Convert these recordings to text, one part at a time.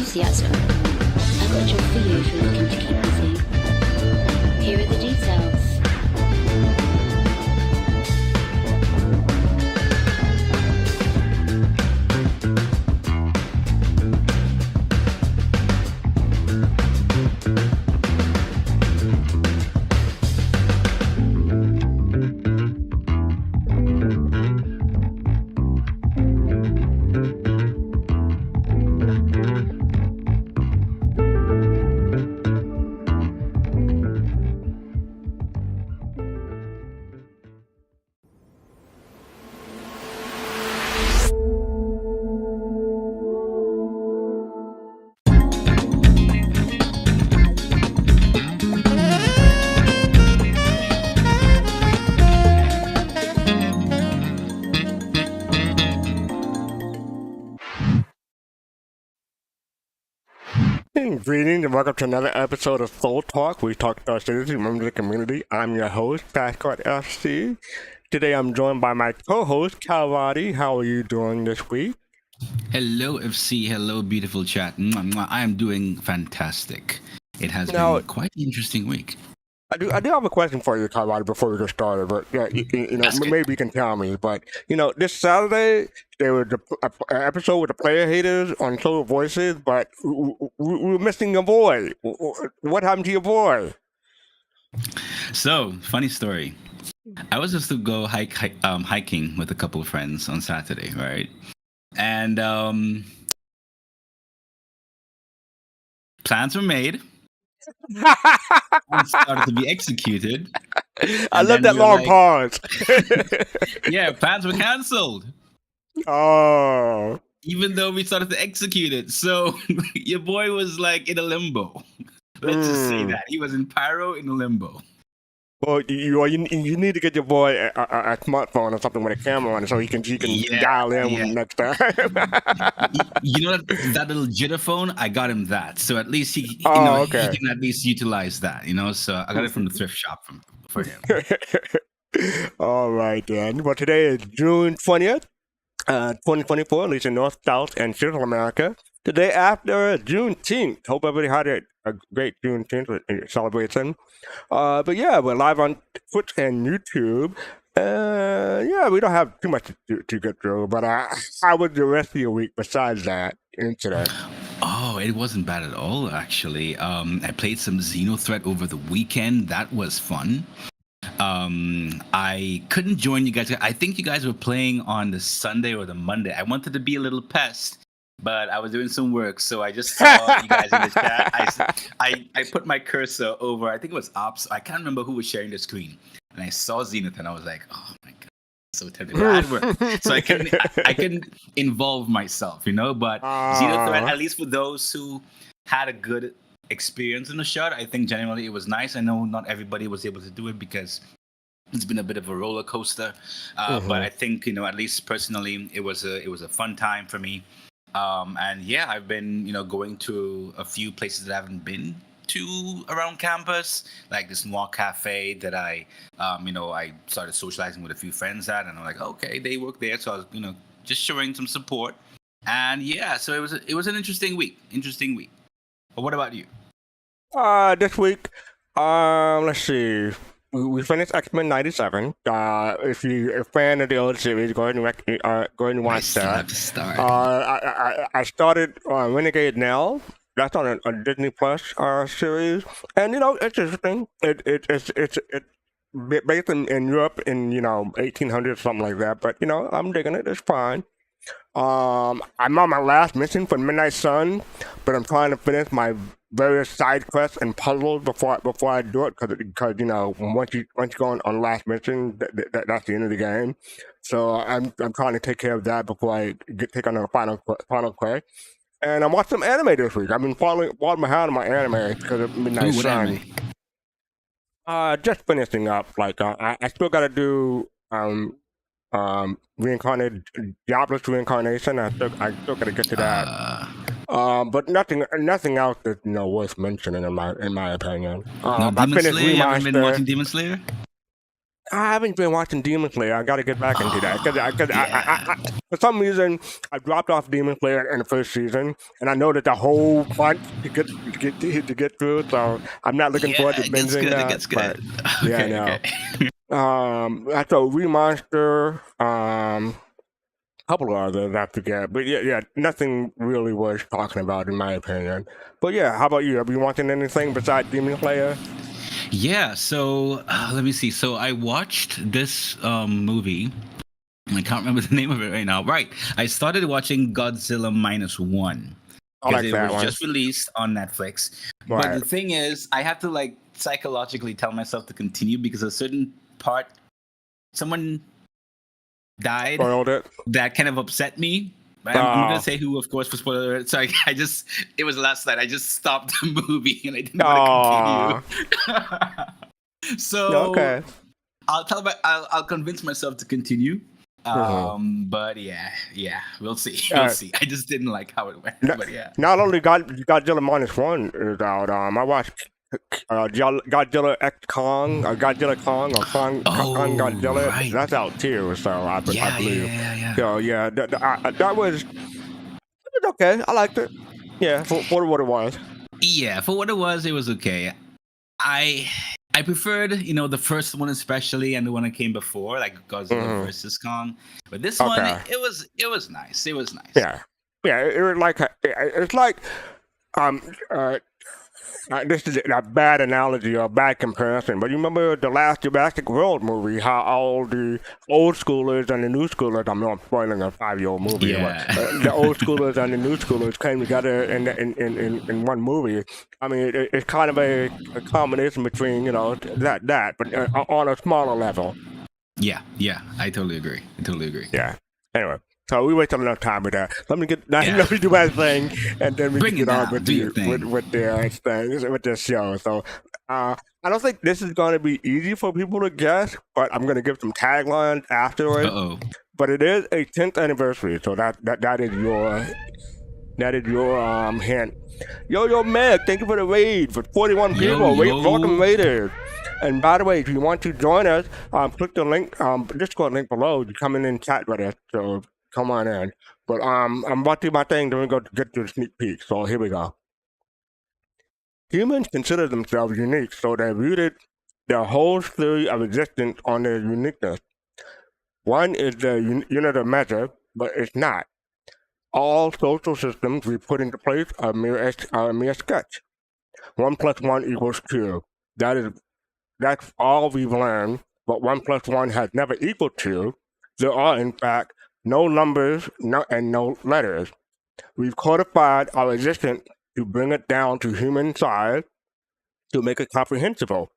enthusiasm. I've got a job for you if you're looking to keep busy. Here are the details. Greetings and welcome to another episode of Soul Talk. We talk to our citizens, members of the community. I'm your host, fastcart FC. Today I'm joined by my co-host, Kalrati. How are you doing this week? Hello, FC. Hello, beautiful chat. I am doing fantastic. It has been quite an interesting week. I do have a question for you, Kalrati, before we get started. But yeah, you know, maybe you can tell me. But you know, this Saturday there was an episode with the player haters on Total Voices, but we were missing your boy. What happened to your boy? So, funny story. I was just to go hiking with a couple of friends on Saturday, right? And plans were made. Started to be executed. I love that long pause. Yeah, plans were cancelled. Oh. Even though we started to execute it. So your boy was like in a limbo. Let's just say that. He was in pyro in a limbo. Well, you need to get your boy a smartphone or something with a camera on it so he can dial in next time. You know that little jitter phone? I got him that, so at least he can at least utilize that. You know, so I got it from the thrift shop for him. All right then. Well, today is June 20th, 2024. At least in North, South, and Central America. The day after Juneteenth. Hope everybody had a great Juneteenth celebration. But yeah, we're live on Twitch and YouTube. Yeah, we don't have too much to get through. But how was the rest of your week besides that incident? Oh, it wasn't bad at all, actually. I played some XenoThreat over the weekend. That was fun. I couldn't join you guys. I think you guys were playing on the Sunday or the Monday. I wanted to be a little pest, but I was doing some work, so I just saw you guys in the chat. I put my cursor over, I think it was Ops. I can't remember who was sharing the screen. And I saw Zenith, and I was like, oh my God, so tempted. Bad work. So I couldn't involve myself, you know? But Xenothreat, at least for those who had a good experience in the shot, I think generally it was nice. I know not everybody was able to do it because it's been a bit of a roller coaster. But I think, you know, at least personally, it was a fun time for me. And yeah, I've been, you know, going to a few places that I haven't been to around campus, like this Noir Cafe that I started socializing with a few friends at, and I'm like, okay, they work there, so I was, you know, just showing some support. And yeah, so it was an interesting week. But what about you? This week, let's see. We finished X-Men 97. If you're a fan of the old series, go ahead and watch that. I started Renegade Now. That's on a Disney Plus series, and you know it's interesting. It's based in Europe in 1800 something like that. But you know I'm digging it. It's fine. I'm on my last mission for Midnight Sun, but I'm trying to finish my various side quests and puzzles before I do it because you know once you go on last mission, that's the end of the game. So I'm trying to take care of that before I take on the final quest. And I watched some anime this week. I've been falling behind on my anime because of Midnight Sun. Just finishing up. Like I still got to do reincarnated Diablo's reincarnation. I still got to get to that. But nothing else that's worth mentioning in my opinion. No, Demon Slayer. You haven't been watching Demon Slayer? I haven't been watching Demon Slayer. I got to get back into that because I, for some reason, I dropped off Demon Slayer in the first season, and I know that the whole bunch to get through. So I'm not looking forward to binging that. It gets good. But, yeah, I know. I saw Remaster. A couple of others I forget, but yeah, nothing really worth talking about in my opinion. But yeah, how about you? Have you watching anything besides Demon Slayer? Yeah, so let me see. So I watched this movie. I can't remember the name of it right now. Right, I started watching Godzilla -1 because it was just released on Netflix. Right. But the thing is, I had to like psychologically tell myself to continue because a certain part, someone died. Spoiled it. That kind of upset me. I'm gonna say who, of course, for spoiler alert. So it was last night. I just stopped the movie and I didn't want to continue. So okay. I'll convince myself to continue. But yeah, we'll see. We'll see. I just didn't like how it went. But yeah. Not only Godzilla -1 is out. I watched Godzilla X Kong, or Godzilla Kong, or Kong Godzilla. Right. That's out too. So I believe. Yeah. So yeah, that was okay. I liked it. Yeah, for what it was. Yeah, for what it was okay. I preferred, the first one especially, and the one that came before, like Godzilla versus Kong. But this one, it was nice. It was nice. Yeah. It was like it's like this is a bad analogy or a bad comparison, but you remember the last Jurassic World movie, how all the old schoolers and the new schoolers, I'm not spoiling a 5-year-old movie, but the old schoolers and the new schoolers came together in one movie. I mean, it's kind of a combination between, that, but on a smaller level. Yeah, I totally agree. Yeah. Anyway. So we wasted enough time with that. Let me do my thing, and then we can get on with the show. So I don't think this is going to be easy for people to guess, but I'm going to give some taglines afterwards. But it is a 10th anniversary, so that is your hint. Yo, Meg, thank you for the raid for 41 people. Welcome, raiders. And by the way, if you want to join us, click the link, Discord link below. You come in and chat with us. So. Come on in. But I'm about to do my thing, then we go to get to the sneak peek. So here we go. Humans consider themselves unique, so they rooted their whole theory of existence on their uniqueness. One is the unit of measure, but it's not. All social systems we put into place are a mere sketch. 1 + 1 = 2. That's all we've learned, but 1 + 1 has never equaled 2. There are, in fact, no numbers, and no letters. We've codified our existence to bring it down to human size to make it comprehensible.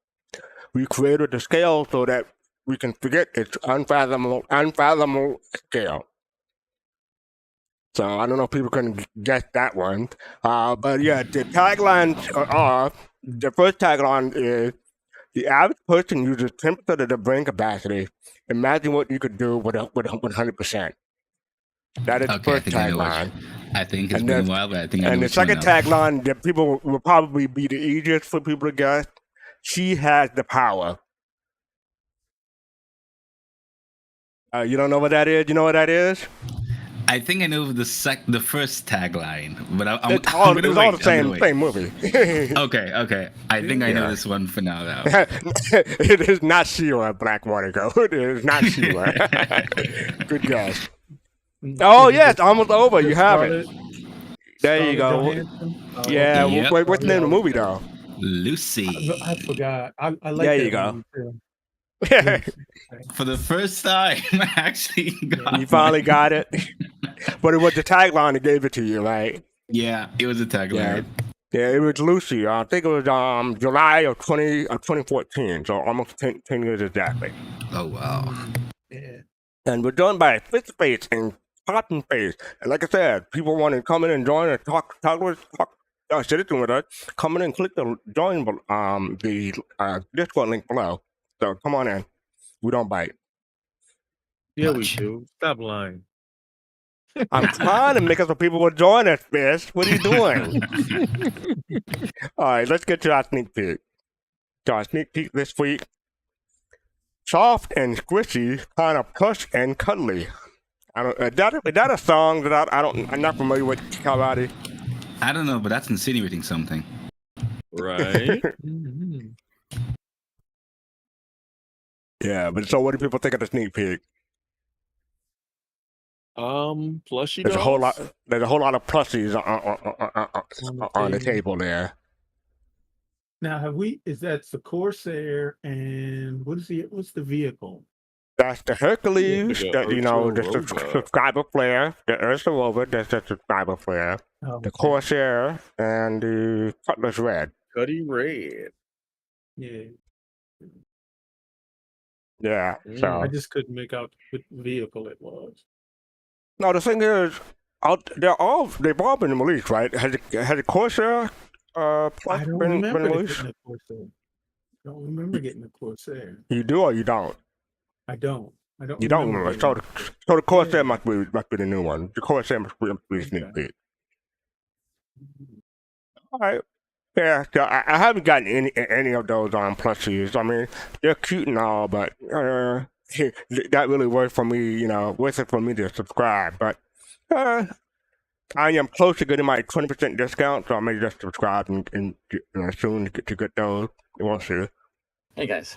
We created the scale so that we can forget its unfathomable scale. So I don't know if people can guess that one. But yeah, the taglines are, the first tagline is, the average person uses 10% of their brain capacity. Imagine what you could do with 100%. That is the first tagline. I think it's been a while, but I think I know. And the second tagline that people will probably be the easiest for people to guess. She has the power. You don't know what that is? You know what that is? I think I know the first tagline, but it's all the same movie. Okay. I think I know this one for now. It is not Sheila, Blackwater Go. It is not Sheila. Good guess. Oh, yes, almost over. You have it. There you go. Yeah, what's the name of the movie, though? Lucy. I forgot. I like there that you go. movie too. For the first time, I actually got You finally got it. But it was the tagline that gave it to you, right? Yeah, it was a tagline. Yeah, it was Lucy. I think it was July of 2014, so almost 10 years exactly. Oh, wow. Yeah. And we're joined by Fistface and Cotton Face. And like I said, people want to come in and join and talk citizen with us. Come in and click the join the Discord link below. So come on in. We don't bite. Yeah, we do. Stop lying. I'm trying to make it so people will join us, Fish. What are you doing? All right, let's get to our sneak peek. So our sneak peek this week. soft and squishy, kind of plush and cuddly. I don't. Is that a song that I'm not familiar with, Kalrati? I don't know, but that's insinuating something. Right. Yeah, but so what do people think of the sneak peek? Plushy There's a whole lot. dolls? There's a whole lot of plushies on the table there. Now, is that the Corsair and what's the vehicle? That's the Hercules. The That the Ursa subscriber flare. The Ursa Rover. That's the subscriber flare. Oh, The Corsair and the Cutlass Red. Cuddy red. yeah. Yeah. So I just couldn't make out what vehicle it was. no, the thing is, they've all been released, right? Has the Corsair I plus don't been remember released? getting a Corsair. I don't remember getting a Corsair. You do or you don't? I don't. You don't remember. So the Corsair must be the new one. The Corsair must be the sneak Okay. peek. All right. Yeah, so I haven't gotten any of those plushies. I mean, they're cute and all, but that really worked for me. Worth it for me to subscribe. But I am close to getting my 20% discount, so I may just subscribe and soon to get those. We'll see. Hey guys.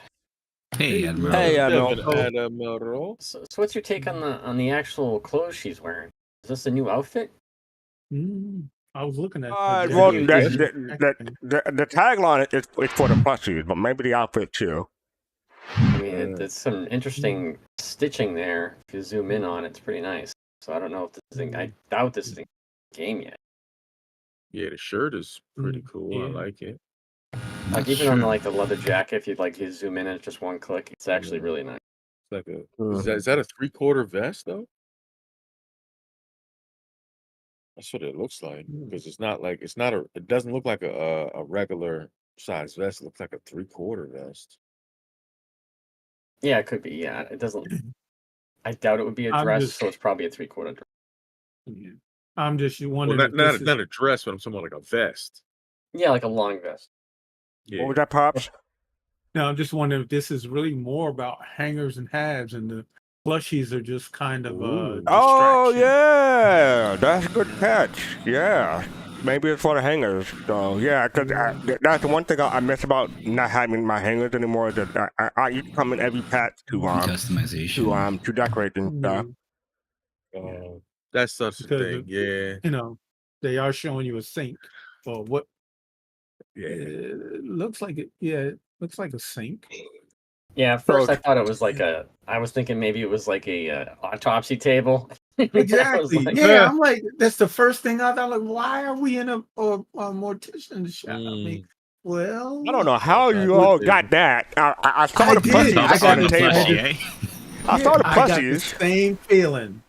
Hey, Admiral. Hey, Admiral. So what's your take on the actual clothes she's wearing? Is this a new outfit? I was looking at. Well, the tagline is for the plushies, but maybe the outfit too. I mean, it's some interesting stitching there. If you zoom in on it, it's pretty nice. So I don't know if this thing. I doubt this is a game yet. Yeah, the shirt is pretty cool. I Yeah. like it. Like even on the leather jacket, if you zoom in and it's just one click, it's actually really nice. It's like is that a 3/4 vest though? That's what it looks like because it doesn't look like a regular size vest. It looks like a 3/4 vest. Yeah, it could be. Yeah, it doesn't. I doubt it would be a I'm dress, just- so it's probably a 3/4 dress. Yeah. I'm just Well, wondering. not a dress, but I'm talking about like a vest. Yeah, like a long vest. Yeah. What was that, Pops? Now I'm just wondering if this is really more about hangers and halves, and the plushies are just kind of Ooh. Oh distraction. yeah, that's a good catch. Yeah, maybe it's for the hangers. So yeah, because that's the one thing I miss about not having my hangers anymore. Is that I used to come in every patch to Customization. to decorate and stuff. That's such a Because thing. of- Yeah. They are showing you a sink or what? Yeah. It looks like it. Yeah, it looks like a sink. Yeah, at first I thought it was like I was thinking maybe it was like a autopsy table. I was Exactly. like, Yeah, I'm like, that's the first thing I thought. Like, why are we in a mortician's shop? I mean, well, I don't know how you all got that. I saw I the did. plushies I got on the the table. plushie. eh? I saw the I got the plushies. same feeling.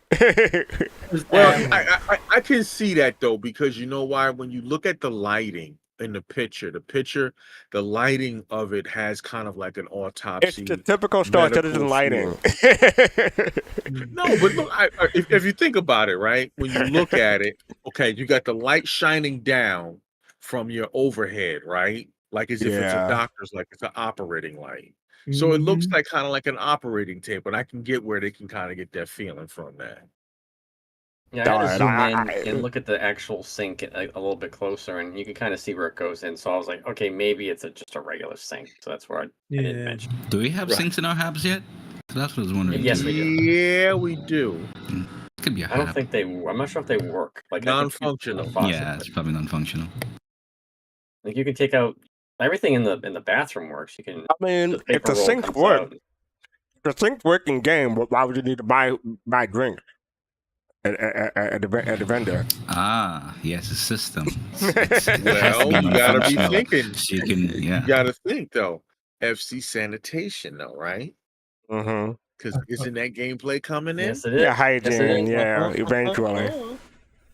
Well, I can see that though, because you know why? When you look at the lighting in the picture, the lighting of it has kind of like an autopsy. It's the typical Star medical Citizen lighting. No, but look, if you think about it, right? When you look at it, okay, you got the light shining down from your overhead, right? Like as if it's a Yeah. doctor's, like it's an operating light. So it looks Mhm. like kind of like an operating table, and I can get where they can kind of get that feeling from that. Yeah, I had to Alright, zoom in and look at the actual sink a little bit closer, and you can kind of see where it goes in. So I was like, okay, maybe it's just a regular sink. So that's where I didn't Yeah. mention. Do we have Right. sinks in our hubs yet? That's what I was wondering. Yes, too. we do. Yeah, we do. It could be a I don't hub. think I'm not sure if they work. Like I think you Non-functional. turn the faucet, Yeah, it's probably non-functional. like you can take out everything in the bathroom works. You can. I mean, the if paper the roll sinks comes work, out. the sinks work in game, why would you need to buy drinks at the vendor? Ah, yes, a system. Well, you gotta be functional. thinking. So you can, yeah. You gotta think though. FC sanitation, though, right? Mm-hmm. Because isn't that gameplay coming in? Yes, it is. Yeah, Yes, it hygiene. is. Yeah, eventually.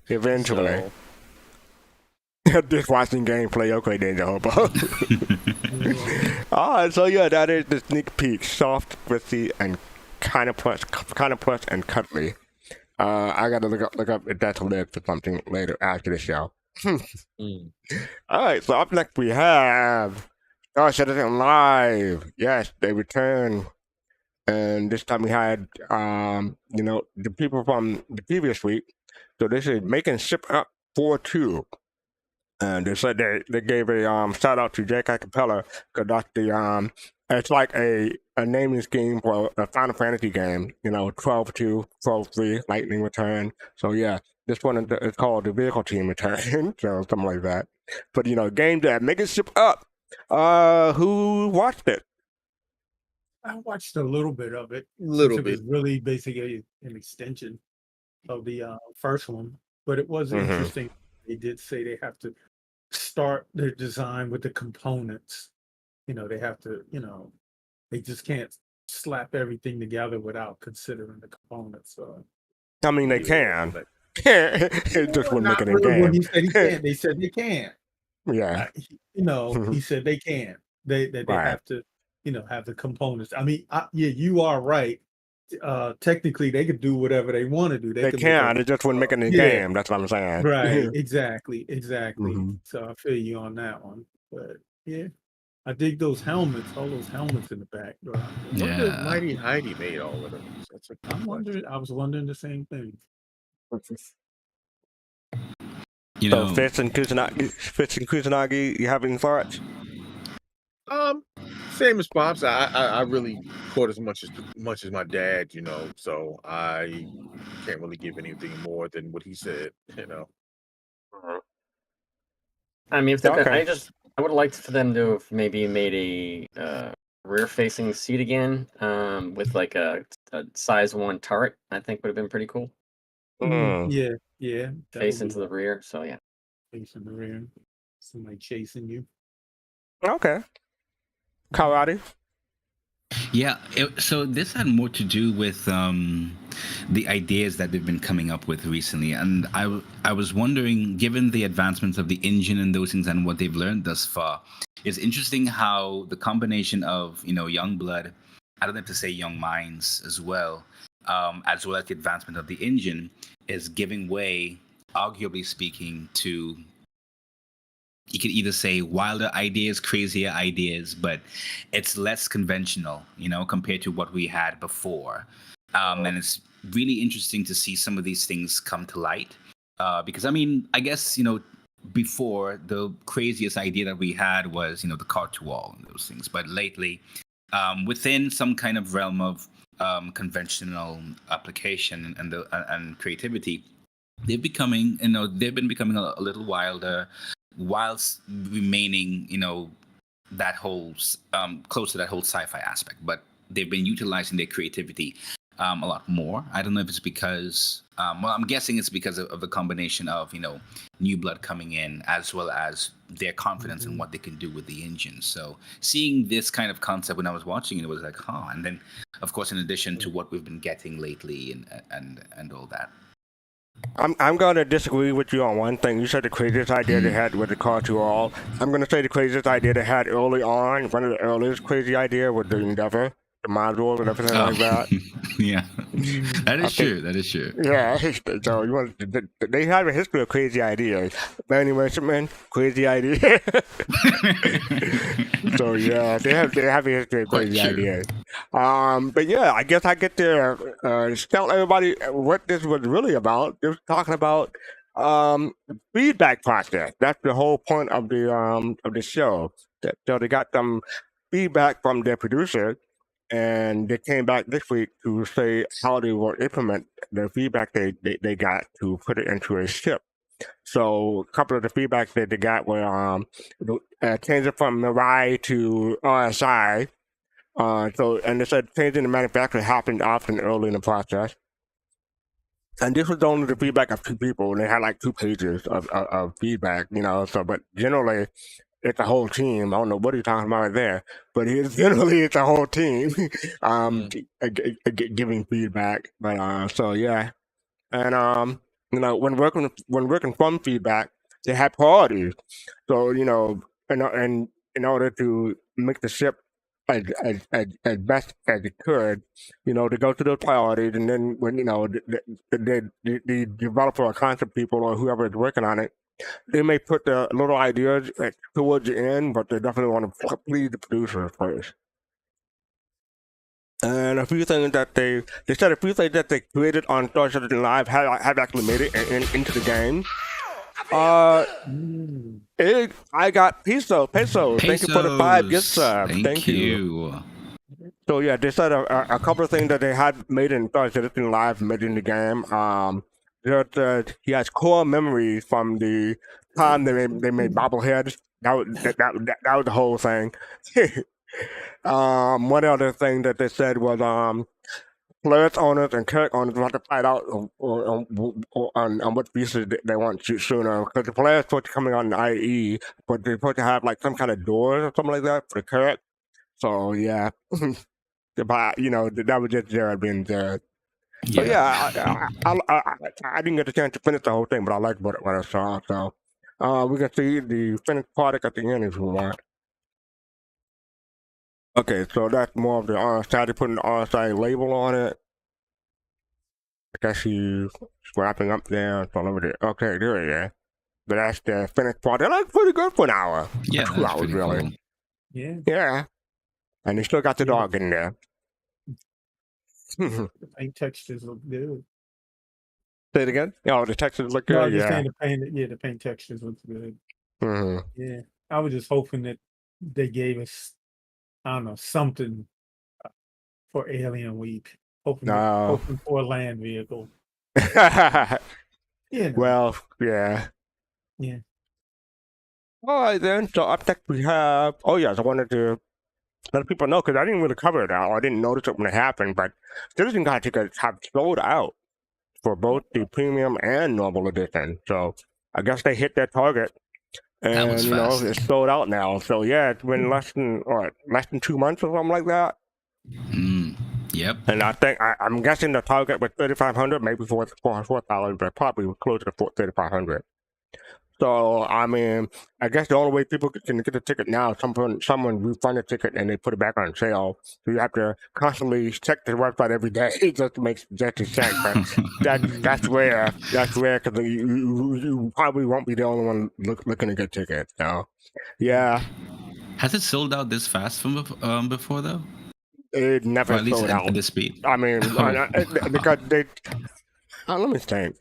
Eventually. So, Dishwashing gameplay. Okay, then, Hobo. Alright, so yeah, that is the sneak peek. Soft, squishy, and kind of plush and cuddly. I gotta look up if that's a list or something later after the show. Alright, so up next we have Star Citizen Live. Yes, they return and this time we had the people from the previous week. So this is making ship up 4-2. And they said they gave a shout out to Jake Acapella because that's the it's like a naming scheme for a Final Fantasy game, 12-2, 12-3, Lightning Return. So yeah, this one is called the Vehicle Team Return, so something like that. But Gamedev, make it ship up. Who watched it? I watched a little bit of it. Little It bit. was really basically an extension of the first one, but it was Mhm. interesting. They did say they have to start their design with the components. They have to, they just can't slap everything together without considering the components. So I mean, they Yeah, can. but- It just wouldn't make not it in really game. when he said he can't. They said they can. Yeah. He said they can. They Right. have to, have the components. I mean, yeah, you are right. Technically, they could do whatever they want to do. They could can. It just wouldn't make it in yeah. game. That's what I'm saying. Right. Exactly. Mhm. So I feel you on that one. But yeah, I dig those helmets. All those helmets in the back. Bro. I wonder if Yeah. Mighty Heidi made all of them. That's a good I was wondering the same thing. You So know, Fitz and Kusanagi, you have any thoughts? Same as Pops. I really caught as much as my dad, so I can't really give anything more than what he said, I mean, if they're gonna, Okay. I would have liked for them to have maybe made a rear-facing seat again, with like a size 1 turret. I think would have been pretty cool. Mm. Yeah. Face into the rear. So yeah. face in the rear. Somebody chasing you. Okay. Kalrati? yeah. So this had more to do with the ideas that they've been coming up with recently, and I was wondering, given the advancements of the engine and those things and what they've learned thus far, it's interesting how the combination of young blood, I don't have to say young minds as well as the advancement of the engine is giving way, arguably speaking, to, you could either say wilder ideas, crazier ideas, but it's less conventional, compared to what we had before. And it's really interesting to see some of these things come to light. Because, I mean, I guess, before, the craziest idea that we had was, the cart to wall and those things. But lately, within some kind of realm of conventional application and creativity, they've been becoming a little wilder, whilst remaining, that whole close to that whole sci-fi aspect. But they've been utilizing their creativity a lot more. I don't know if it's because, I'm guessing it's because of the combination of new blood coming in, as well as their confidence in what they can do with the engine. So seeing this kind of concept when I was watching it was like, and then of course in addition to what we've been getting lately and all that. I'm going to disagree with you on one thing. You said the craziest idea they had with the car to all. I'm going to say the craziest idea they had early on, one of the earliest crazy idea was the Endeavor, the modules and everything like that. Yeah, that is Okay. true. That is true. Yeah, so they have a history of crazy ideas. Bernie Merchantman, crazy idea. So yeah, they have a history of Quite crazy true. ideas. But yeah, I guess I get to tell everybody what this was really about. It was talking about feedback process. That's the whole point of the show. So they got some feedback from their producer, and they came back this week to say how they will implement the feedback they got to put it into a ship. So a couple of the feedbacks that they got were changing from Mirai to RSI. And they said changing the manufacturer happened often early in the process. And this was only the feedback of 2 people, and they had like 2 pages of feedback, So, but generally, it's a whole team. I don't know what he's talking about right there, but generally it's a whole team giving feedback. But so yeah, and when working from feedback, they have priorities. So and in order to make the ship as best as it could, to go through those priorities, and then when the developer or concept people or whoever is working on it, they may put the little ideas towards the end, but they definitely want to please the producer first. And a few things that they said a few things that they created on Star Citizen Live have actually made it into the game. I got pesos. Thank you for the 5 gift subs. Thank you. So yeah, they said a couple of things that they had made in Star Citizen Live made in the game. He has core memories from the time they made bobbleheads. That was the whole thing. One other thing that they said was players owners and character owners want to find out on what pieces they want to shoot sooner, because the players supposed to coming on the IE, but they're supposed to have like some kind of doors or something like that for the character. So yeah, but that was just Jared being Jared. So yeah, I didn't get the chance to finish the whole thing, but I liked what I saw. So we can see the finished product at the end if you want. Okay, so that's more of the RSI. They putting the RSI label on it. I guess he's wrapping up there. So over there. Okay, there it is. But that's the finished product. That looks pretty good for an hour. Yeah, 2 hours really. Cool. Yeah. Yeah. And they still got the dog in there. The paint textures look good. Say it again? Oh, the textures look No, good. Yeah. The paint textures look good. Mm-hmm. Yeah. I was just hoping that they gave us, I don't know, something for Alien Week. Hoping for a land vehicle. Well, yeah. Yeah. All right, then. So up next we have... Oh, yes, I wanted to let people know, because I didn't really cover it out. I didn't notice it when it happened, but Citizen Guide tickets have sold out for both the premium and normal edition. So I guess they hit their target. And, it's sold out now. So, yeah, it's been less than 2 months or something like that. Yep. And I think, I'm guessing the target was 3,500, maybe $4,000, but probably closer to 3,500. So, I mean, I guess the only way people can get a ticket now is someone refund a ticket and they put it back on sale. So you have to constantly check the website every day just to check. But that's rare. That's rare because you probably won't be the only one looking to get tickets. So, yeah. Has it sold out this fast from before though? It never sold out at this speed. I mean, because they. Let me think.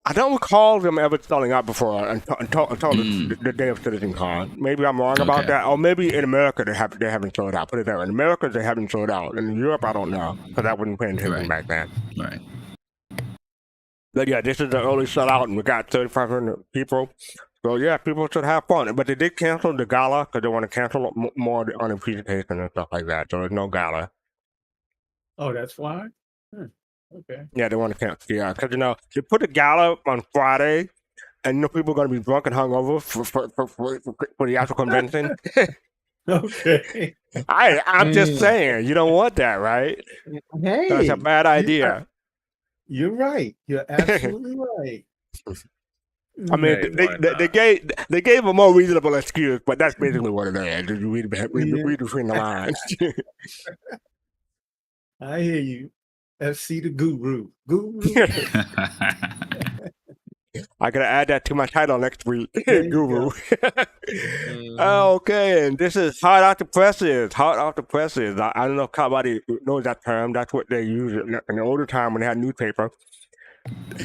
I don't recall them ever selling out before until the day of CitizenCon. Maybe I'm wrong about that, or maybe in America they haven't sold out. Put it there. In America they haven't sold out. In Europe I don't know, because I wasn't paying attention back then. Right. But yeah, this is the early sellout, and we got 3,500 people. So yeah, people should have fun. But they did cancel the gala because they want to cancel more on the presentation and stuff like that. So there's no gala. Oh, that's why? Okay. Yeah, they want to cancel. Yeah, because they put a gala on Friday, and people are going to be drunk and hungover for the actual convention. Okay. I'm just saying, you don't want that, right? Hey, that's a bad idea. You're right. You're absolutely right. I mean, they gave a more reasonable excuse, but that's basically what it is. You read between the lines. I hear you. FC the Guru. I gotta add that to my title next week. Guru. Okay, and this is hot off the presses. Hot off the presses. I don't know if Kalrati knows that term. That's what they used in the older time when they had newspaper.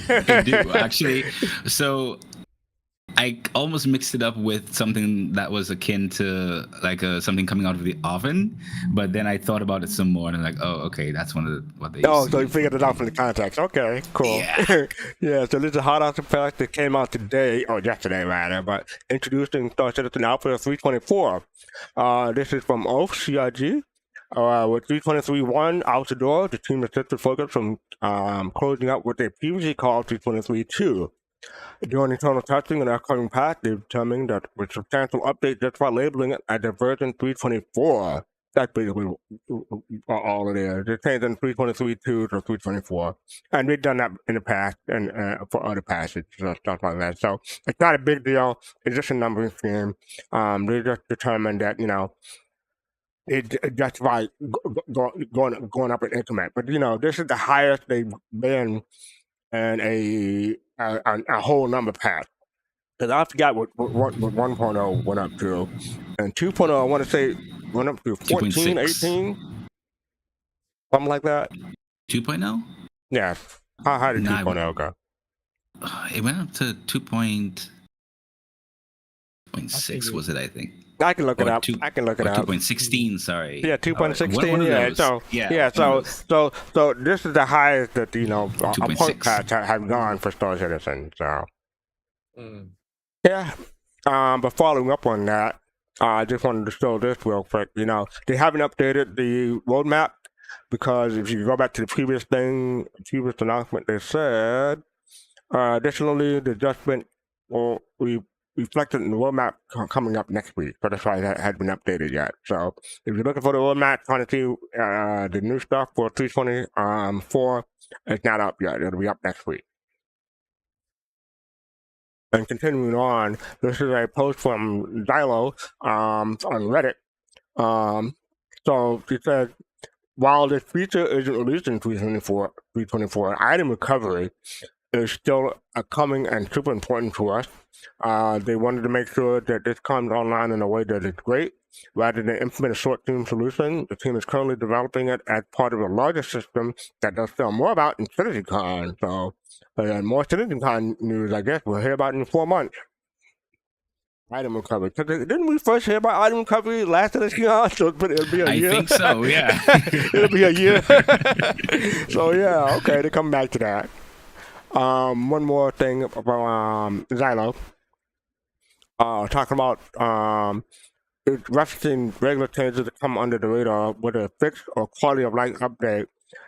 They do, actually. So I almost mixed it up with something that was akin to like something coming out of the oven, but then I thought about it some more and I'm like, oh, okay, that's what they used to so you figured it out from the context. Okay, cool. Yeah. Yeah, so this is hot off the press that came out today, or yesterday rather, but introduced in Star Citizen Alpha 324. This is from Oath CRG. With 323.1 out the door, the team is set to focus from closing up what they previously called 323.2. During internal testing and upcoming patch, they determined that with substantial updates just by labeling it as a version 324. That's basically all it is. They're changing 323.2 to 324. And they've done that in the past and for other patches and stuff like that. So it's not a big deal. It's just a numbering scheme. They just determined that, it justifies going up in increment. But, this is the highest they've been in a whole number pack. Because I forgot what 1.0 went up to. And 2.0, I want to say, went up to 14, 18. something like that. 2.0? Yeah. How did Nah, 2.0 go? It went up to 2.6, was it? I think. I can look it Or up. I can look it up. 2.16. Sorry. Yeah, 2.16. One of Yeah. those. So Yeah. So this is the highest that a point 2.6. patch have gone for Star Citizen. So Mm. yeah. But following up on that, I just wanted to show this real quick. They haven't updated the roadmap because if you go back to the previous announcement, they said additionally the adjustment will be reflected in the roadmap coming up next week. So that's why that hadn't been updated yet. So if you're looking for the roadmap, trying to see the new stuff for 324, it's not up yet. It'll be up next week. And continuing on, this is a post from Xylo on Reddit. So it says, while this feature isn't released in 324, item recovery is still coming and super important to us. They wanted to make sure that this comes online in a way that is great. Rather than implement a short-term solution, the team is currently developing it as part of a larger system that they'll sell more about in CitizenCon. So, more CitizenCon news, I guess, we'll hear about in 4 months. Item recovery. Didn't we first hear about item recovery last CitizenCon? So it'll be a year. I think so, yeah. It'll be a year. So, yeah, okay, they come back to that. One more thing about Xylo. Talking about referencing regular changes that come under the radar, whether a fixed or quality of life update.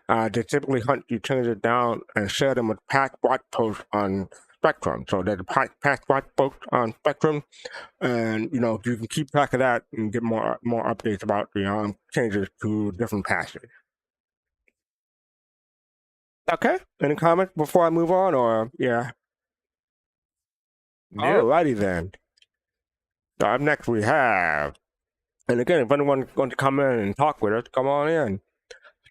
They typically hunt you changes down and share them with past watch posts on Spectrum. So there's a past watch post on Spectrum, and you can keep track of that and get more updates about the changes to different patches. Okay. Any comments before I move on, or yeah? Yep. Alrighty then. So up next we have, and again, if anyone's going to come in and talk with us, come on in.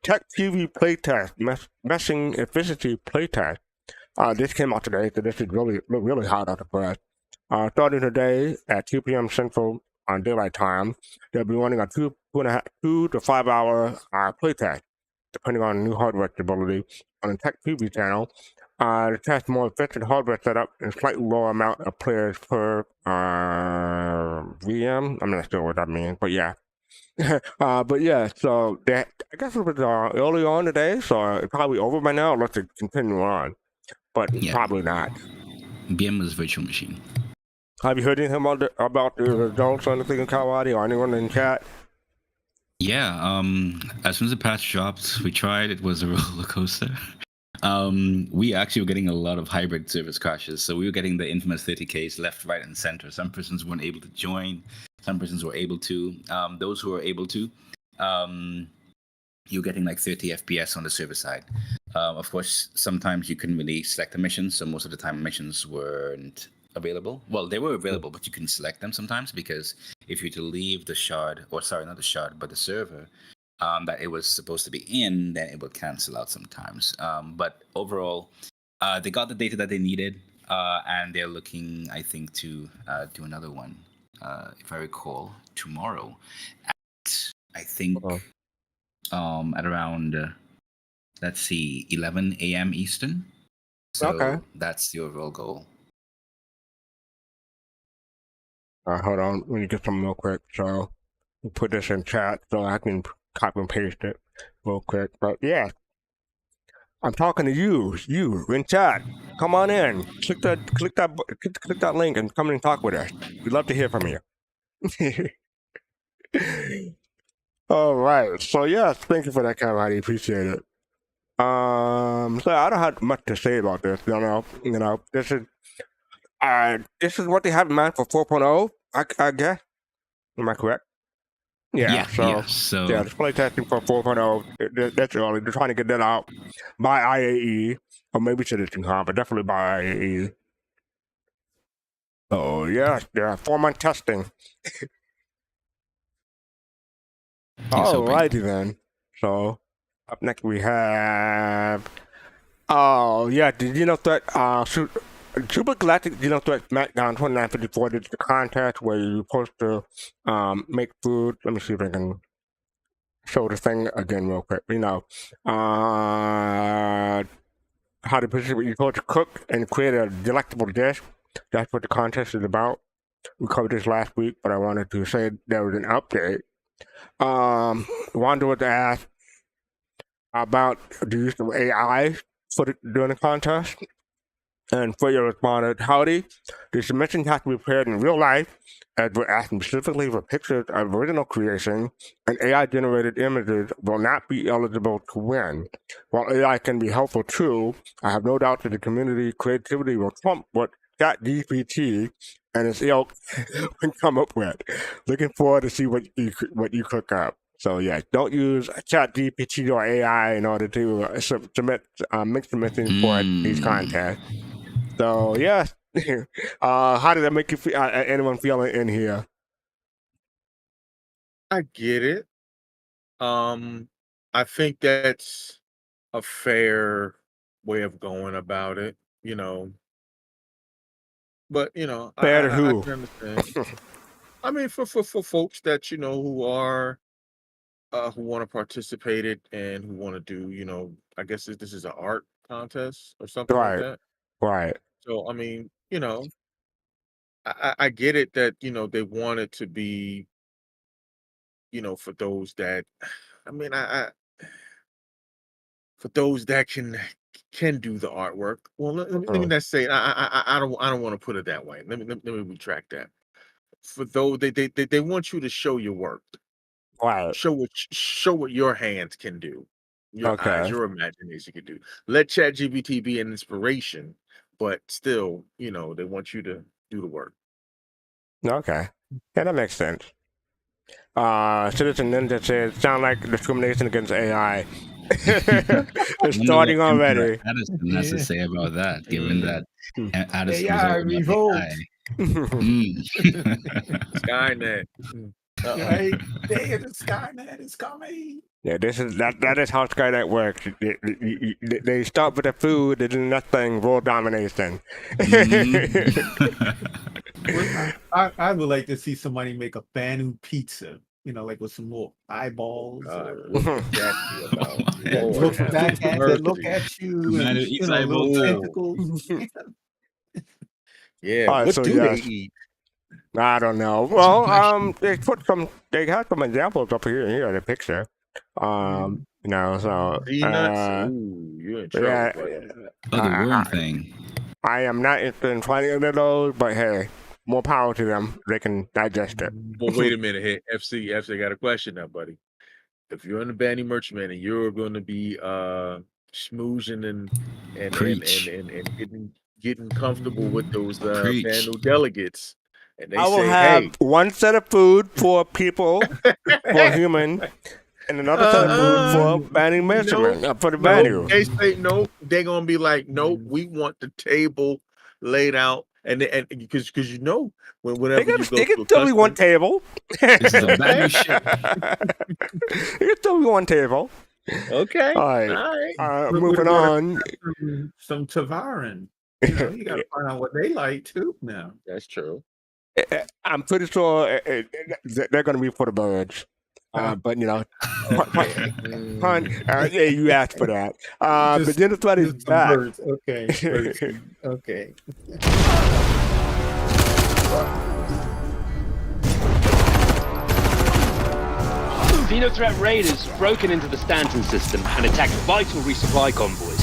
Tech TV playtest, meshing efficiency playtest. This came out today, so this is really hot out the press. Starting today at 2 p.m. Central on daylight time, they'll be running a 2 to 5 hour playtest, depending on new hardware stability, on the Tech TV channel. To test more efficient hardware setup and slightly lower amount of players per VM. I'm not sure what that means, but yeah. But yeah, so that I guess it was early on today, so it's probably over by now unless it continue on. But probably not. BM virtual machine. Have you heard anything about the results or anything in Kalrati or anyone in chat? Yeah, as soon as the patch dropped, we tried. It was a roller coaster. We actually were getting a lot of hybrid service crashes. So we were getting the infamous 30Ks left, right, and center. Some persons weren't able to join. Some persons were able to. Those who were able to, you're getting like 30 FPS on the server side. Of course, sometimes you couldn't really select the missions. So most of the time, missions weren't available. Well, they were available, but you couldn't select them sometimes because if you were to leave the shard, or sorry, not the shard, but the server, that it was supposed to be in, then it would cancel out sometimes. But overall, they got the data that they needed, and they're looking, I think, to do another one, if I recall, tomorrow at, I think, at around, let's see, 11 a.m. Eastern. So that's the overall goal. Hold on, let me get some real quick. So we'll put this in chat so I can copy and paste it real quick. But yeah, I'm talking to you in chat. Come on in. Click that link and come in and talk with us. We'd love to hear from you. All right. So yes, thank you for that, Kalrati. Appreciate it. So I don't have much to say about this. This is what they have in mind for 4.0. I guess. Am I correct? Yeah, so display testing for 4.0, that's early. They're trying to get that out by IAE, or maybe CitizenCon, but definitely by IAE. Oh, yeah, 4-month testing. Alrighty then. So, up next we have... Oh, yeah, the Xeno-Threat, Supergalactic Xeno-Threat Smackdown 2954. This is the contest where you're supposed to make food. Let me see if I can show the thing again real quick. How to position you go to cook and create a delectable dish. That's what the contest is about. We covered this last week, but I wanted to say there was an update. Wanda was asked about the use of AI during the contest. And Freya responded, "Howdy, the submission has to be prepared in real life, as we're asking specifically for pictures of original creation, and AI-generated images will not be eligible to win. While AI can be helpful too, I have no doubt that the community creativity will trump what ChatGPT and its ilk can come up with. Looking forward to see what you cook up." So yeah, don't use ChatGPT or AI in order to submit mix submissions for these contests. So yeah, how did that make you feel? Anyone feeling in here? I get it. I think that's a fair way of going about it, But Fair to I who? can understand. I mean, for folks that who are who want to participate it and who want to do, I guess this is an art contest or something like Right, that. right. So I mean, I get it that they want it to be, for those that, I mean, I for those that can do the artwork. Well, let me not say I don't want to put it that way. Let me retract that. For those they want you to show your work, Right. show what your hands can do, your eyes, Okay. your imagination can do. Let ChatGPT be an inspiration, but still, they want you to do the work. Okay. Yeah, that makes sense. Citizen Ninja says, "Sound like discrimination against AI." It's starting already. Addison has to say about that, given that Addison was AI all about revolt. AI. Skynet. Right? Day of the Skynet is coming. Yeah, that is how Skynet works. They start with the food, and then that thing world domination. I would like to see somebody make a Banu pizza, like with some more eyeballs. Look back at that, look at you, and little tentacles. Yeah, All right, what so do yes. they eat? I don't know. Well, they had some examples up here in the picture. So Peanuts? Ooh, you're in trouble, yeah, buddy. Oh, the worm thing. I am not interested in finding any of those, but hey, more power to them. They can digest it. Well, wait a minute. Hey, FC, I got a question now, buddy. If you're in the Bandy Merchantman and you're going to be schmoozing and getting comfortable with those Banu delegates, and they I will say, have "Hey, one set of food for people, for human, and another set of food for Banning Merchantman, for the Banu." They say no. They're gonna be like, "Nope, we want the table laid out." And because whenever you go they to can still be one table. This is a Banu ship. It can still be one table. Okay. All right. Moving on. Some Tavarin. You got to find out what they like too now. That's true. I'm pretty sure they're going to be for the birds. But yeah, you asked for that. But XenoThreat is back. Birds. Okay. Okay. Xeno-Treat raiders broken into the Stanton system and attacked vital resupply convoys.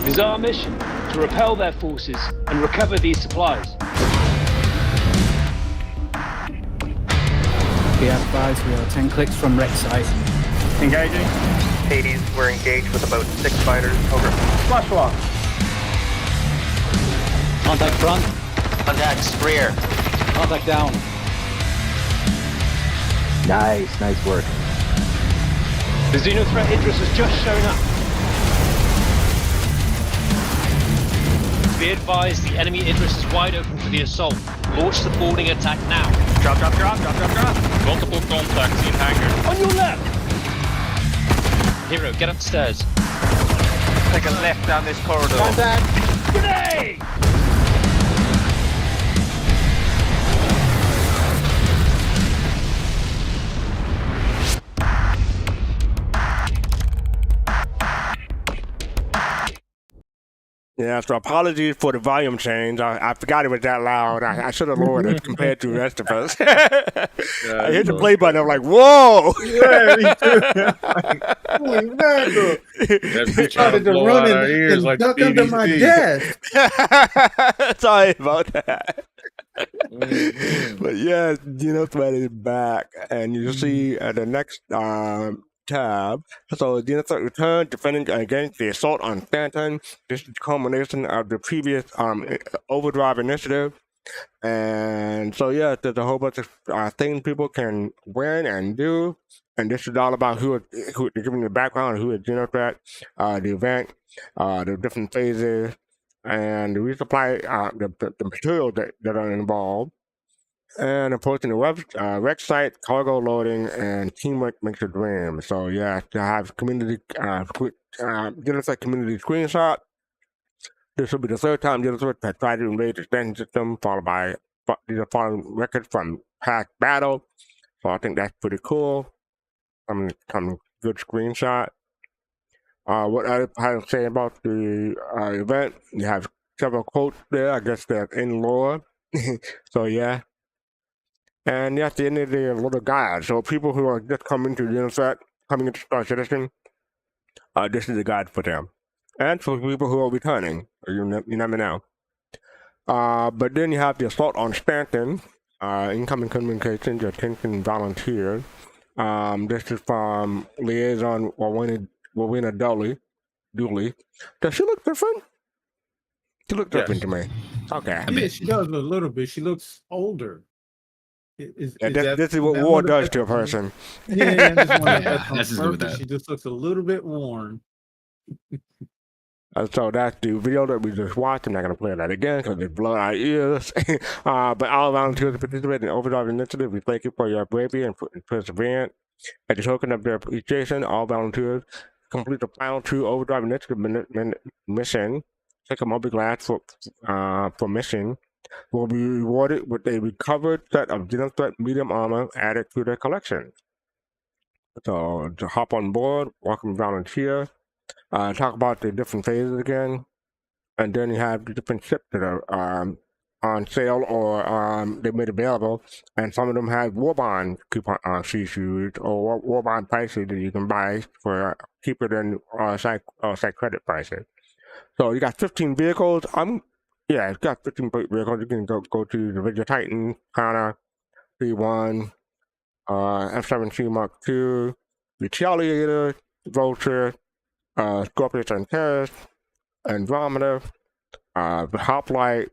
It is our mission to repel their forces and recover these supplies. Be advised, we are 10 clicks from wreck site. Engaging. Hades, we're engaged with about 6 fighters. Over. Flush lock. Contact front. Contacts rear. Contact down. Nice work. The Xeno-Treat Idris has just shown up. Be advised, the enemy Idris is wide open for the assault. Launch the boarding attack now. Drop. Multiple contacts in hangar. On your left! Hero, get upstairs. Take a left down this corridor. Contact! Grenade! Yeah, so apologies for the volume change. I forgot it was that loud. I should have lowered it compared to the rest of us. I hit the play button. I'm like, whoa! Yeah, me too. Holy mackerel. That's me trying to blow out our ears like duck the under my BBC. desk. Sorry about that. Mhm. But yes, XenoThreat is back, and you see the next tab. So XenoThreat returned, defending against the assault on Stanton. This is the culmination of the previous Overdrive initiative. And so yeah, there's a whole bunch of things people can win and do. And this is all about who they're giving the background, who is XenoThreat, the event, the different phases, and the resupply, the materials that are involved. And approaching the wreck site, cargo loading, and teamwork makes a dream. So yeah, to have community, XenoThreat community screenshot. This will be the third time XenoThreat has tried to invade the standing system, followed by these are following records from past battle. So I think that's pretty cool. Some good screenshot. What I have to say about the event, you have several quotes there. I guess they're in lore. So yeah. And at the end of the day, a little guide. So people who are just coming to XenoThreat, coming into Star Citizen, this is a guide for them. And for people who are returning, you never know. But then you have the assault on Stanton, incoming communications, attention volunteers. This is from Liaison Rowena Dooley. Does she look different? She looks different to me. Okay. Yeah, she does a little bit. She looks older. This is what war does to a person. Yeah, that's just good with that. She just looks a little bit worn. So that's the video that we just watched. I'm not going to play that again because it's blowing our ears. But all volunteers participate in the Overdrive Initiative. We thank you for your bravery and perseverance. As a token of their appreciation, all volunteers complete the final true Overdrive Initiative mission. Take a mobile glass for mission. Will be rewarded with a recovered set of XenoThreat medium armor added to their collection. So to hop on board, welcome volunteer. Talk about the different phases again, and then you have the different ships that are on sale or they made available, and some of them have Warbond coupon CCUs or Warbond prices that you can buy for cheaper than site credit prices. So you got 15 vehicles. It's got 15 vehicles. You can go to the Vigil Titan, Kana, P1, F-17 Mark II, Retaliator, Vulture, Scorpius and Terrace, Andromeda, the Hoplite,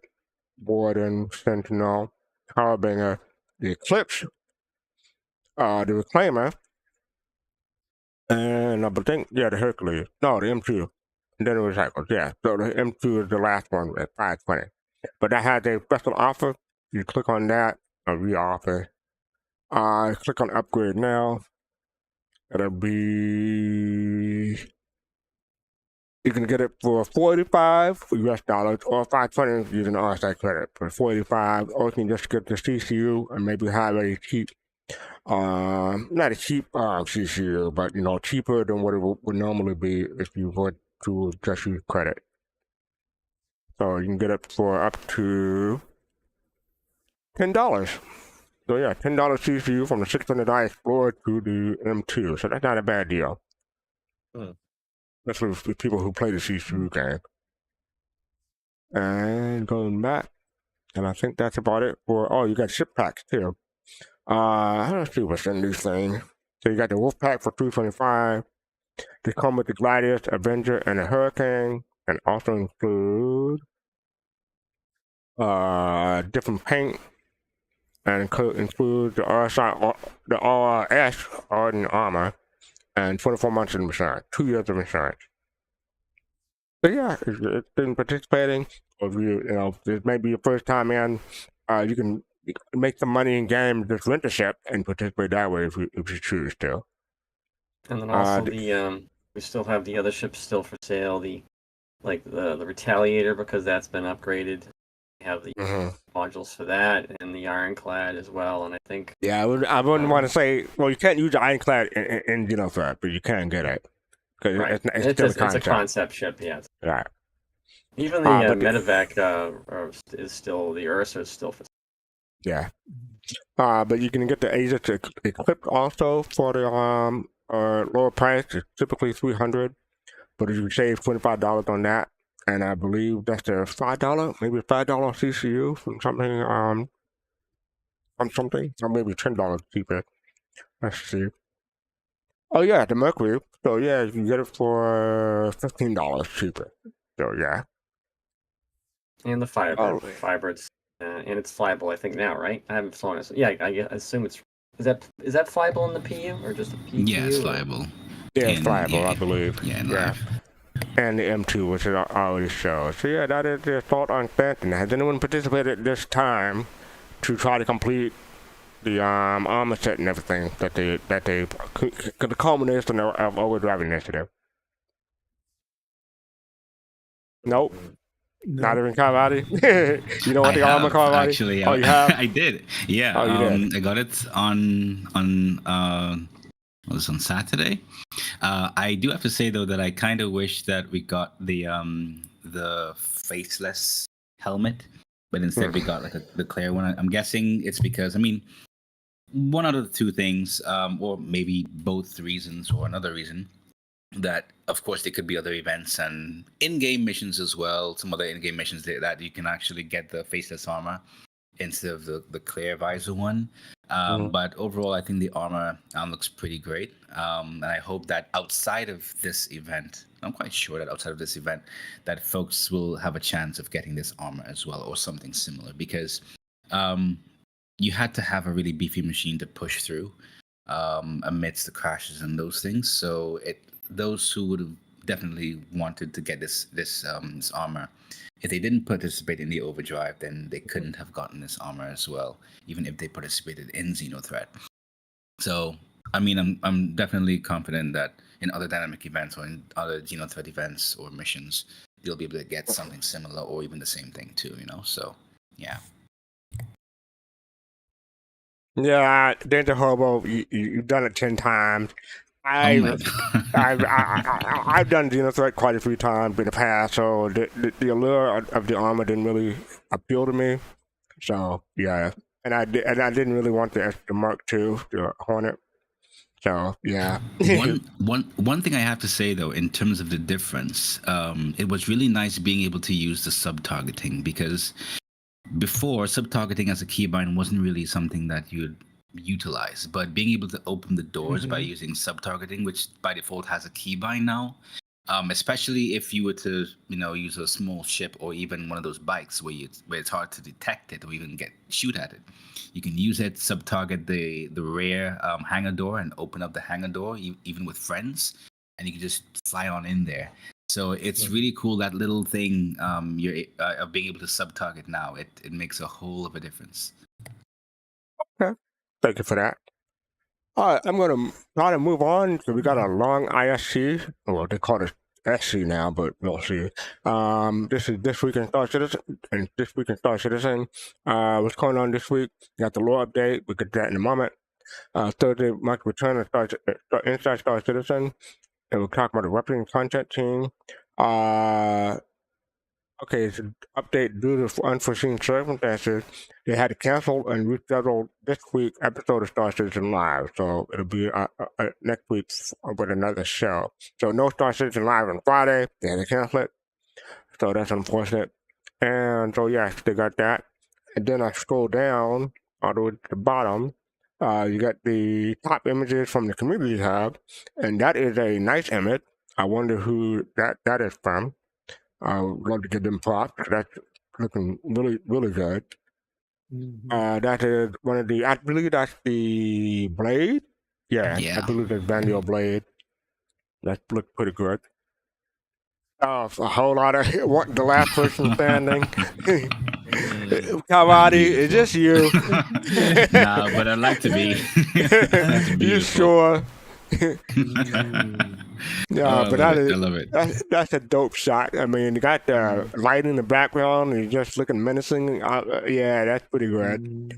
Warden, Sentinel, Harbinger, the Eclipse, the Reclaimer, and I think, the Hercules. No, the M2. And then it was Cycles, yeah. So the M2 is the last one at 520. But that has a special offer. You click on that, a re-offer. Click on upgrade now. It'll be... You can get it for $45 US dollars or $520 using the RSI credit for $45, or you can just get the CCU and maybe have a cheap, not a cheap CCU, but cheaper than what it would normally be if you were to just use credit. So you can get it for up to $10. So yeah, $10 CCU from the $600 Explorer to the M2. So that's not a bad deal. Especially for people who play the CCU game. And going back, and I think that's about it for, you got ship packs too. Let's see what's in these things. So you got the Wolf Pack for $325. They come with the Gladius, Avenger, and the Hurricane, and also include different paint, and include the RSI, the RS, Ardent Armor, and 24 months of insurance, 2 years of insurance. So yeah, it's been participating. Or if this may be your first time in, you can make some money in game, just rent a ship and participate that way if you choose to. And then also we still have the other ships still for sale. The Retaliator, because that's been upgraded. We have the modules for that, and the Ironclad as well. And I think I wouldn't want to say, well, you can't use the Ironclad in XenoThreat, but you can get it. Right. It's still it's a concept ship, yeah. Right. Even the medevac is still, the Ursa is still for sale. Yeah. But you can get the Aegis equipped also for the lower price. It's typically $300, but you can save $25 on that. And I believe that's the $5, maybe $5 CCU from something, or maybe $10 cheaper. Let's see. Oh yeah, the Mercury. So yeah, you can get it for $15 cheaper. So yeah. And the fiber, and it's flyable, I think now, right? I haven't flown it. Yeah, I assume it's. Is that flyable in the PU or just the PU? Yeah, it's flyable. Yeah, it's flyable, I believe. Yeah. And the M2, which it already shows. So yeah, that is their thought on Phantom. Has anyone participated this time to try to complete the armor set and everything that they the culmination of Overdrive Initiative? Nope. No. Not even Kalrati? You don't want the armor, Kalrati? Actually, oh, you have? I did. Yeah. Oh, you did? I got it on was on Saturday. I do have to say though that I kind of wish that we got the faceless helmet, but instead we got like the clear one. I'm guessing it's because one out of the two things, or maybe both reasons or another reason, that of course there could be other events and in-game missions as well, some other in-game missions that you can actually get the faceless armor instead of the clear visor one. But overall I think the armor looks pretty great, and I hope that outside of this event, I'm quite sure that outside of this event that folks will have a chance of getting this armor as well or something similar, because you had to have a really beefy machine to push through amidst the crashes and those things. So those who would have definitely wanted to get this armor, if they didn't participate in the overdrive, then they couldn't have gotten this armor as well, even if they participated in XenoThreat. So I'm definitely confident that in other dynamic events or in other XenoThreat events or missions, you'll be able to get something similar or even the same thing too, So yeah. Yeah, Danger Hobo, you've done it 10 times. I've done XenoThreat quite a few times in the past, so the allure of the armor didn't really appeal to me. So yeah, and I didn't really want the Mark II, the Hornet. So yeah. one thing I have to say though, in terms of the difference, it was really nice being able to use the sub-targeting, because before, sub-targeting as a keybind wasn't really something that you'd utilize, but being able to open the doors by using sub-targeting, which by default has a keybind now, especially if you were to use a small ship or even one of those bikes where it's hard to detect it or even shoot at it, you can use it, sub-target the rear hangar door and open up the hangar door even with friends, and you can just fly on in there. So it's really cool, that little thing of being able to sub-target now. It makes a whole of a difference. Okay. Thank you for that. All right, I'm going to try to move on. So we got a long ISC. Well, they call it SC now, but we'll see. This is This Week in Star Citizen. And This Week in Star Citizen. What's going on this week? Got the lore update. We'll get that in a moment. Thursday, Mike return to Inside Star Citizen. And we'll talk about the weapon content team. Okay, it's an update due to unforeseen circumstances. They had to cancel and reschedule this week's episode of Star Citizen Live. So it'll be next week with another show. So no Star Citizen Live on Friday. They had to cancel it. So that's unfortunate. And so, yes, they got that. And then I scroll down all the way to the bottom. You got the top images from the community tab, and that is a nice image. I wonder who that is from. I would love to give them props. That's looking really, really good. That is one of I believe that's the blade. Yeah. I believe that's Vandio blade. That looks pretty good. A whole lot of the last person standing. Kalrati, is this you? No, but I'd like to be. You sure? Yeah, but I love it. That's a dope shot. I mean, you got the light in the background and you're just looking menacing. Yeah, that's pretty good.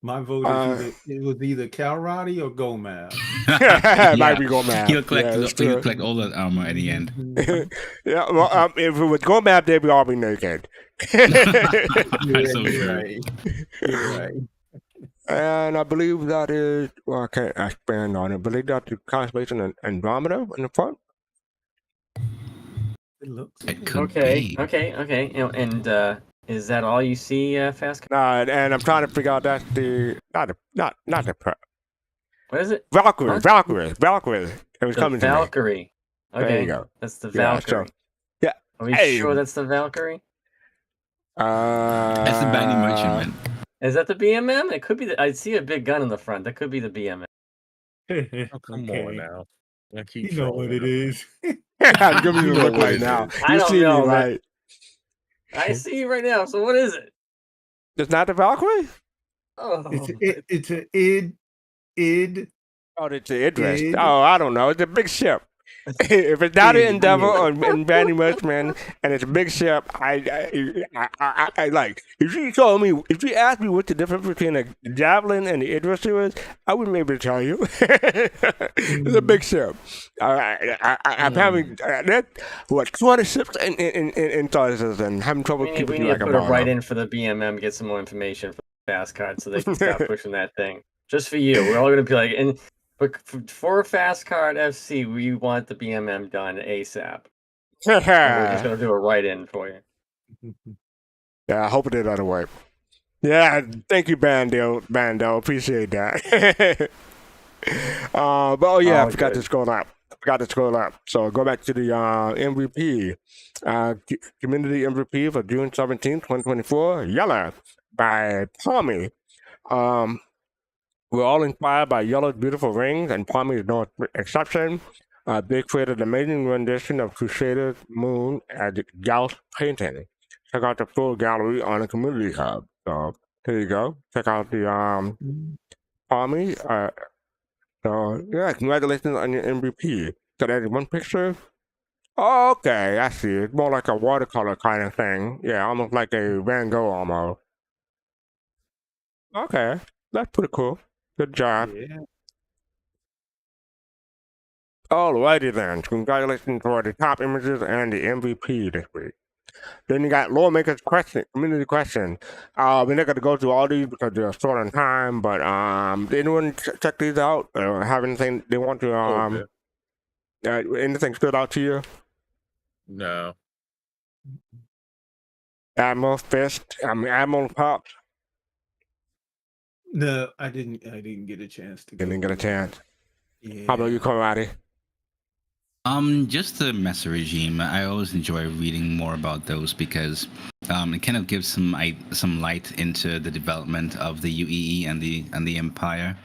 My vote is either Kalrati or Gomab. Might be Gomab. He'll collect all that armor at the end. Yeah, well, if it was Gomab, they'd be all be naked. You're right. You're right. And I believe that is, well, I can't expand on it, but they got the constellation and Andromeda in the front. It looks Okay. And is that all you see, Fast? And I'm trying to figure out that's the not the What is it? Valkyrie. Huh? Valkyrie. It was coming to me. Valkyrie. Okay. There you go. That's the Valkyrie. Yeah. Are we sure that's the Valkyrie? That's the Bandy Merchantman. Is that the BMM? It could be. I see a big gun in the front. That could be the BMM. Oh, come on now. You know what it is. I'm giving you a look right now. I don't see know, me, right? I see you right now. So what is it? It's not the Valkyrie? Oh, It's an id. Oh, it's an Idris. Oh, I don't know. It's a big ship. If it's not an Endeavor or in Bandy Merchantman and it's a big ship, I like. If you told me, if you asked me what the difference between a Javelin and the Idris is, I wouldn't be able to tell you. It's a big ship. I'm having 200 ships in sizes and having trouble we keeping need like to put a write-in for the BMM, get some more information for the fast card so they can stop pushing that thing. Just for you, we're all going to be like, but for Fast Card FC, we want the BMM done ASAP. We're just going to do a write-in for you. Yeah, I hope it did other way. Yeah, thank you, Bando. Appreciate that. I forgot to scroll up. So go back to the MVP. Community MVP for June 17th, 2024. Yellow by Palmy. We're all inspired by Yellow's beautiful rings, and Palmy is no exception. They created an amazing rendition of Crusader's Moon as Gauss painting. Check out the full gallery on the community hub. So here you go. Check out the Palmy. Congratulations on your MVP. So there's one picture. Oh, okay, I see. It's more like a watercolor kind of thing. Yeah, almost like a Van Gogh almost. Okay, that's pretty cool. Good job. Yeah. Alrighty then. Congratulations for the top images and the MVP this week. Then you got Loremakers question, community question. We're not gonna go through all these because they're short on time, but did anyone check these out or have anything they want to anything stood out to you? No. Admiral Fist, Admiral Pops. No, I didn't get a chance to. Didn't get a chance. Yeah. How about you, Kalrati? Just the Messer regime. I always enjoy reading more about those because it kind of gives some light into the development of the UEE and the Empire,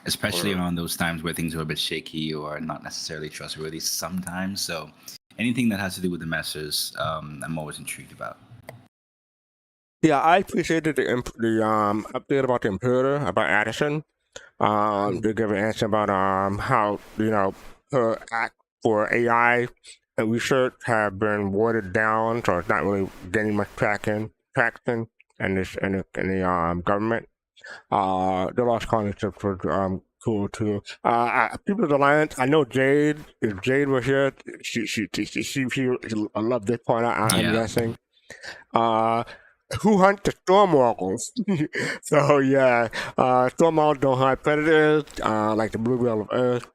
especially around those times where things are a bit shaky or not necessarily trustworthy sometimes. So anything that has to do with the Messers, I'm always intrigued about. Yeah, I appreciated the update about the Imperator, about Addison. To give an answer about how her act for AI and research have been watered down, so it's not really getting much traction in the government. The lost concept was cool too. People's Alliance. I know Jade. If Jade was here, she I love this part. I'm guessing. Who hunt the Stormwalkers? So yeah, Stormwalkers don't hunt predators like the blue whale of Earth.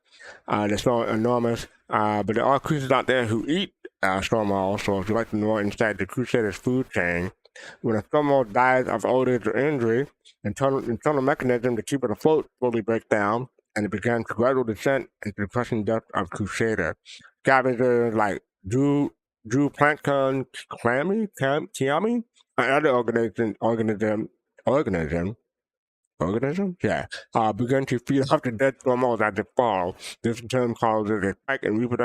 They're so enormous. But there are creatures out there who eat Stormwalkers. So if you like to know inside the Crusaders' food chain, when a Stormwalker dies of old age or injury, internal mechanism to keep it afloat slowly breaks down, and it begins gradual descent into the crushing depth of Crusader. Scavengers like Drew Plankton, Kiami, and other organisms, begin to feed off the dead Stormwalkers as they fall. This in turn causes a spike in reproduction